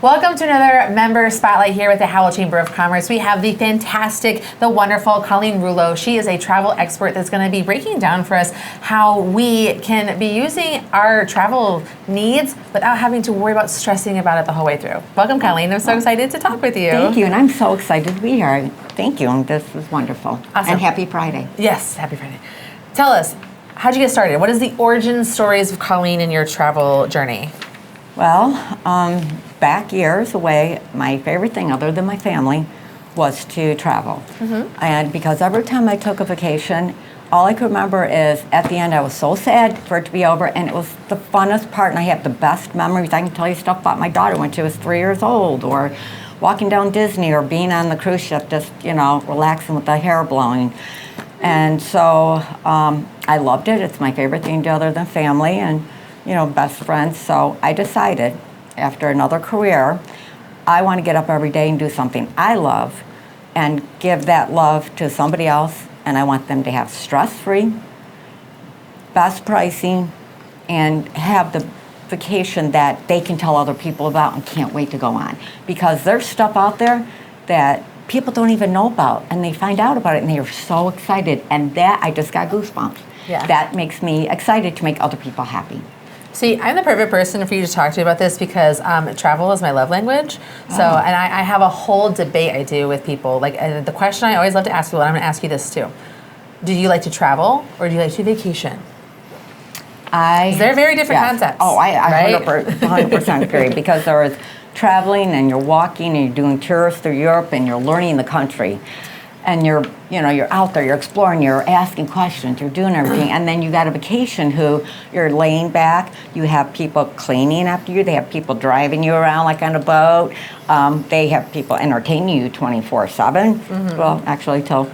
Welcome to another member spotlight here with the Howell Chamber of Commerce. We have the fantastic, the wonderful Colleen Rouleau. She is a travel expert that's going to be breaking down for us how we can be using our travel needs without having to worry about stressing about it the whole way through. Welcome, Colleen. I'm so excited to talk with you. Thank you, and I'm so excited to be here. Thank you. This is wonderful. Awesome. And happy Friday. Yes, happy Friday. Tell us, how'd you get started? What is the origin stories of Colleen in your travel journey? Well, back years away, my favorite thing other than my family was to travel. And because every time I took a vacation, all I could remember is at the end I was so sad for it to be over, and it was the funnest part, and I have the best memories. I can tell you stuff about my daughter when she was 3 years old, or walking down Disney, or being on the cruise ship just, relaxing with the hair blowing. And so I loved it. It's my favorite thing to do other than family and, best friends. So I decided after another career, I want to get up every day and do something I love and give that love to somebody else. And I want them to have stress-free, best pricing, and have the vacation that they can tell other people about and can't wait to go on. Because there's stuff out there that people don't even know about, and they find out about it and they are so excited. And that, I just got goosebumps. Yeah. That makes me excited to make other people happy. See, I'm the perfect person for you to talk to about this because travel is my love language. So, and I have a whole debate I do with people. The question I always love to ask people, and I'm going to ask you this too. Do you like to travel or do you like to vacation? They're very different concepts. Oh, I right? 100% agree, because there is traveling and you're walking and you're doing tours through Europe and you're learning the country. And you're out there, you're exploring, you're asking questions, you're doing everything. And then you got a vacation you're laying back, you have people cleaning after you, they have people driving you around like on a boat, they have people entertaining you 24/7, well, actually till,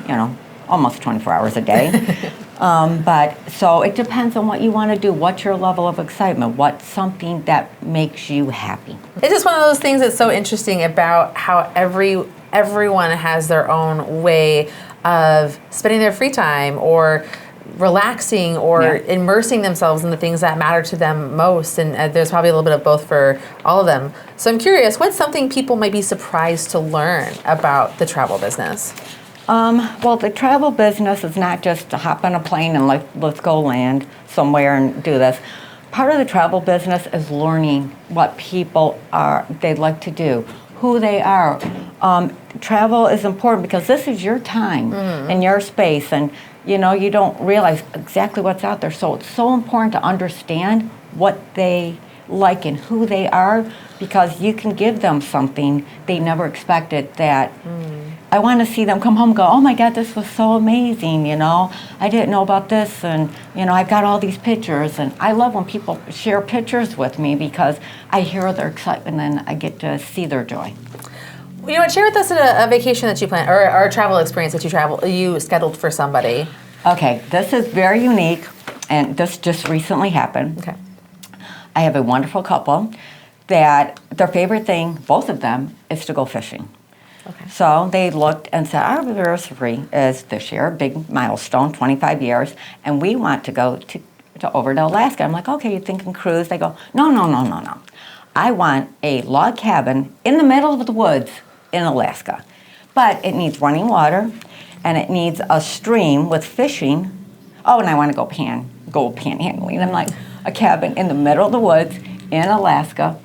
almost 24 hours a day. But so it depends on what you want to do. What's your level of excitement? What's something that makes you happy? It's just one of those things that's so interesting about how everyone has their own way of spending their free time or relaxing or immersing themselves in the things that matter to them most. And there's probably a little bit of both for all of them. So I'm curious, what's something people might be surprised to learn about the travel business? Well, the travel business is not just to hop on a plane and let's go land somewhere and do this. Part of the travel business is learning what people they like to do, who they are. Travel is important because this is your time and your space, and you don't realize exactly what's out there. So it's so important to understand what they like and who they are, because you can give them something they never expected. That I want to see them come home and go, oh my God, this was so amazing, I didn't know about this, and I've got all these pictures. And I love when people share pictures with me because I hear their excitement and I get to see their joy. Share with us a vacation that you planned, or a travel experience that you scheduled for somebody. Okay, this is very unique, and this just recently happened. Okay. I have a wonderful couple that their favorite thing, both of them, is to go fishing. Okay. So they looked and said, our anniversary is this year, big milestone, 25 years, and we want to go to over to Alaska. I'm like, okay, you're thinking cruise? They go, no. I want a log cabin in the middle of the woods in Alaska. But it needs running water, and it needs a stream with fishing. Oh, and I want to go panhandling. I'm like, a cabin in the middle of the woods in Alaska.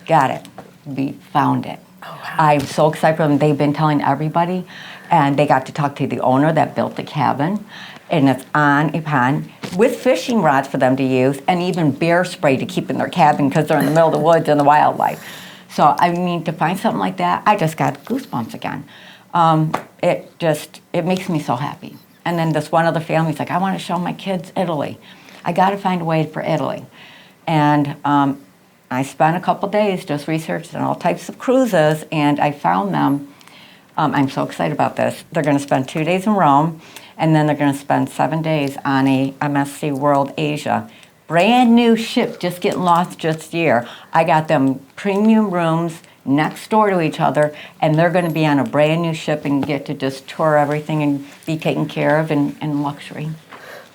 Got it. We found it. Oh, wow. I'm so excited for them. They've been telling everybody, and they got to talk to the owner that built the cabin, and it's on a pond with fishing rods for them to use, and even bear spray to keep in their cabin because they're in the middle of the woods and the wildlife. So, to find something like that, I just got goosebumps again. It makes me so happy. And then this one other family's like, I want to show my kids Italy. I got to find a way for Italy. And I spent a couple days just researching all types of cruises, and I found them. I'm so excited about this. They're going to spend 2 days in Rome, and then they're going to spend 7 days on a MSC World Asia. Brand new ship, just getting lost this year. I got them premium rooms next door to each other, and they're going to be on a brand new ship and get to just tour everything and be taken care of in luxury.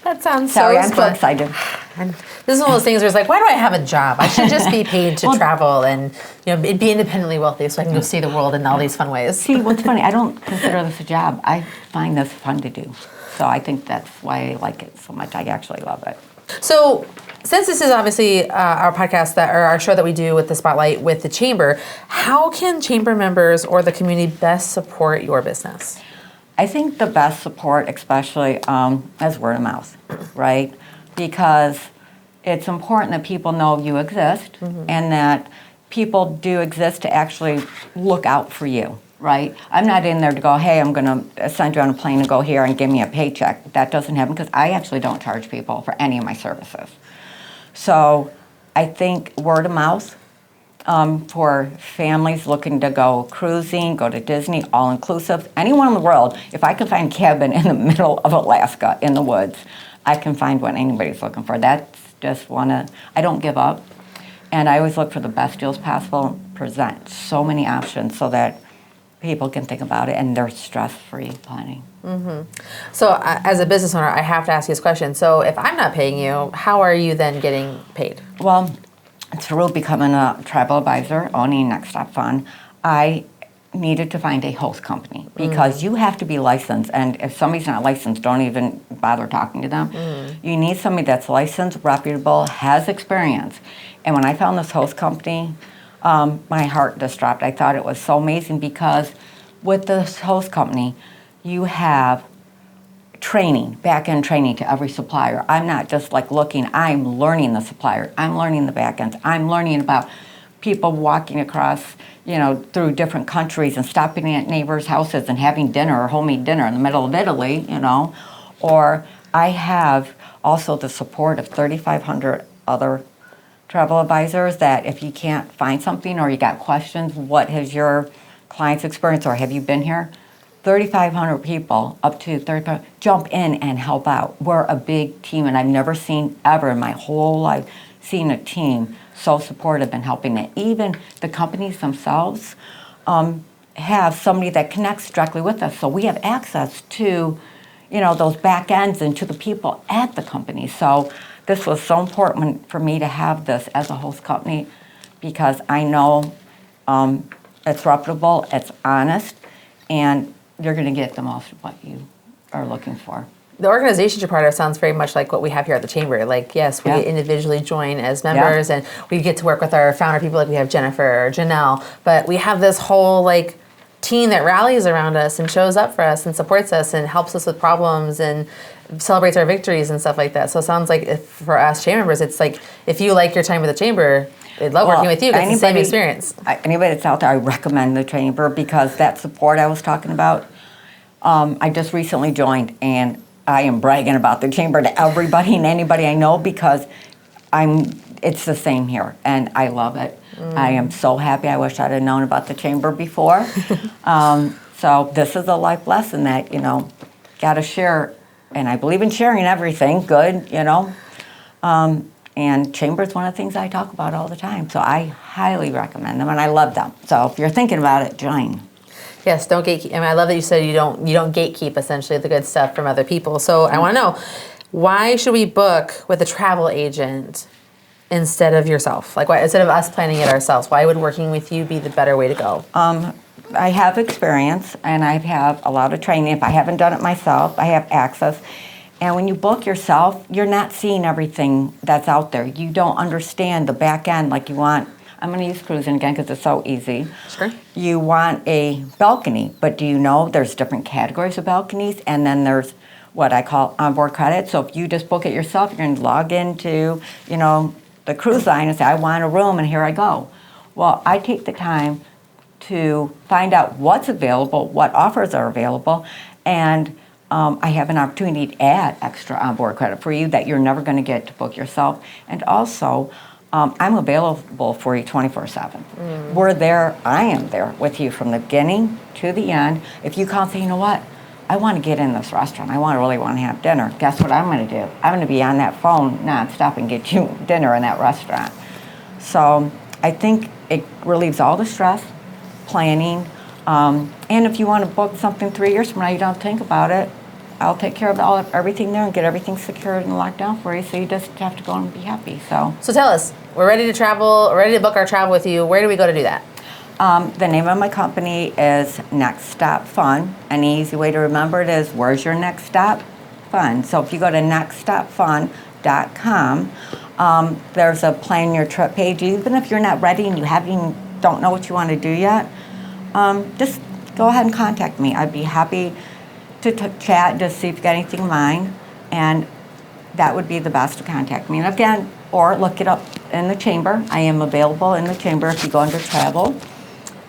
That sounds Sorry, so I'm so excited. And this is one of those things where it's like, why do I have a job? I should just be paid to travel and be independently wealthy so I can go see the world in all these fun ways. See, what's funny, I don't consider this a job. I find this fun to do. So I think that's why I like it so much. I actually love it. So since this is obviously our podcast or our show that we do with the Spotlight with the Chamber, how can Chamber members or the community best support your business? I think the best support, especially, is word of mouth, right? Because it's important that people know you exist and that people do exist to actually look out for you, right? I'm not in there to go, hey, I'm going to send you on a plane and go here and give me a paycheck. That doesn't happen because I actually don't charge people for any of my services. So I think word of mouth for families looking to go cruising, go to Disney, all-inclusive, anyone in the world, if I can find a cabin in the middle of Alaska in the woods, I can find what anybody's looking for. That's just I don't give up. And I always look for the best deals possible, present so many options so that people can think about it and they're stress-free planning. So as a business owner, I have to ask you this question. So if I'm not paying you, how are you then getting paid? Well, through becoming a travel advisor, owning Next Stop Fun, I needed to find a host company because you have to be licensed. And if somebody's not licensed, don't even bother talking to them. You need somebody that's licensed, reputable, has experience. And when I found this host company, my heart just dropped. I thought it was so amazing because with this host company, you have training, back-end training to every supplier. I'm not just like looking, I'm learning the supplier. I'm learning the back-ends. I'm learning about people walking across, through different countries and stopping at neighbors' houses and having dinner or homemade dinner in the middle of Italy, Or I have also the support of 3,500 other travel advisors that if you can't find something or you got questions, what has your client's experience or have you been here? 3,500 people, up to 35, jump in and help out. We're a big team, and I've never seen ever in my whole life seen a team so supportive and helping it. Even the companies themselves have somebody that connects directly with us, so we have access to, those back ends and to the people at the company. So this was so important for me to have this as a host company because I know it's reputable, it's honest, and you're going to get the most of what you are looking for. The organization you're part of sounds very much like what we have here at the Chamber. Like, yes, we individually join as members and we get to work with our founder people like we have Jennifer or Janelle, but we have this whole team that rallies around us and shows up for us and supports us and helps us with problems and celebrates our victories and stuff like that. So it sounds like for us Chamber members, it's like if you like your time with the Chamber, they'd love working with you. It's the same experience. Anybody that's out there, I recommend the Chamber because that support I was talking about, I just recently joined and I am bragging about the Chamber to everybody and anybody I know because it's the same here and I love it. I am so happy. I wish I'd have known about the Chamber before. So this is a life lesson that, got to share. And I believe in sharing everything good, And Chamber is one of the things I talk about all the time. So I highly recommend them, and I love them. So if you're thinking about it, join. Yes, don't gatekeep. I love that you said you don't gatekeep essentially the good stuff from other people. So I want to know, why should we book with a travel agent instead of yourself? Instead of us planning it ourselves? Why would working with you be the better way to go? I have experience, and I have a lot of training. If I haven't done it myself, I have access. And when you book yourself, you're not seeing everything that's out there. You don't understand the back end like you want. I'm going to use cruising again because it's so easy. Sure. You want a balcony, but do you know there's different categories of balconies? And then there's what I call onboard credit. So if you just book it yourself, you're going to log into, the cruise line and say, I want a room, and here I go. Well, I take the time to find out what's available, what offers are available, and I have an opportunity to add extra onboard credit for you that you're never going to get to book yourself. And also, I'm available for you 24/7. We're there, I am there with you from the beginning to the end. If you call and say, you know what, I want to get in this restaurant, I really want to have dinner, guess what I'm going to do? I'm going to be on that phone nonstop and get you dinner in that restaurant. So I think it relieves all the stress, planning, and if you want to book something 3 years from now, you don't think about it, I'll take care of everything there and get everything secured and locked down for you. So you just have to go and be happy. So tell us, we're ready to travel, we're ready to book our travel with you. Where do we go to do that? The name of my company is Next Stop Fun. An easy way to remember it is, where's your next stop? Fun. So if you go to nextstopfun.com, there's a plan your trip page. Even if you're not ready and you don't know what you want to do yet, just go ahead and contact me. I'd be happy to chat, just see if you got anything in mind, and that would be the best to contact me. And again, or look it up in the chamber. I am available in the chamber if you go under travel.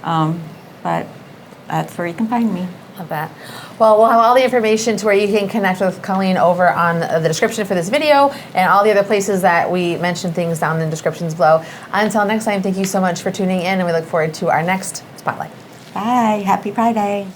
But that's where you can find me. Love that. Well, we'll have all the information to where you can connect with Colleen over on the description for this video, and all the other places that we mentioned things down in the descriptions below. Until next time, thank you so much for tuning in, and we look forward to our next Spotlight. Bye. Happy Friday.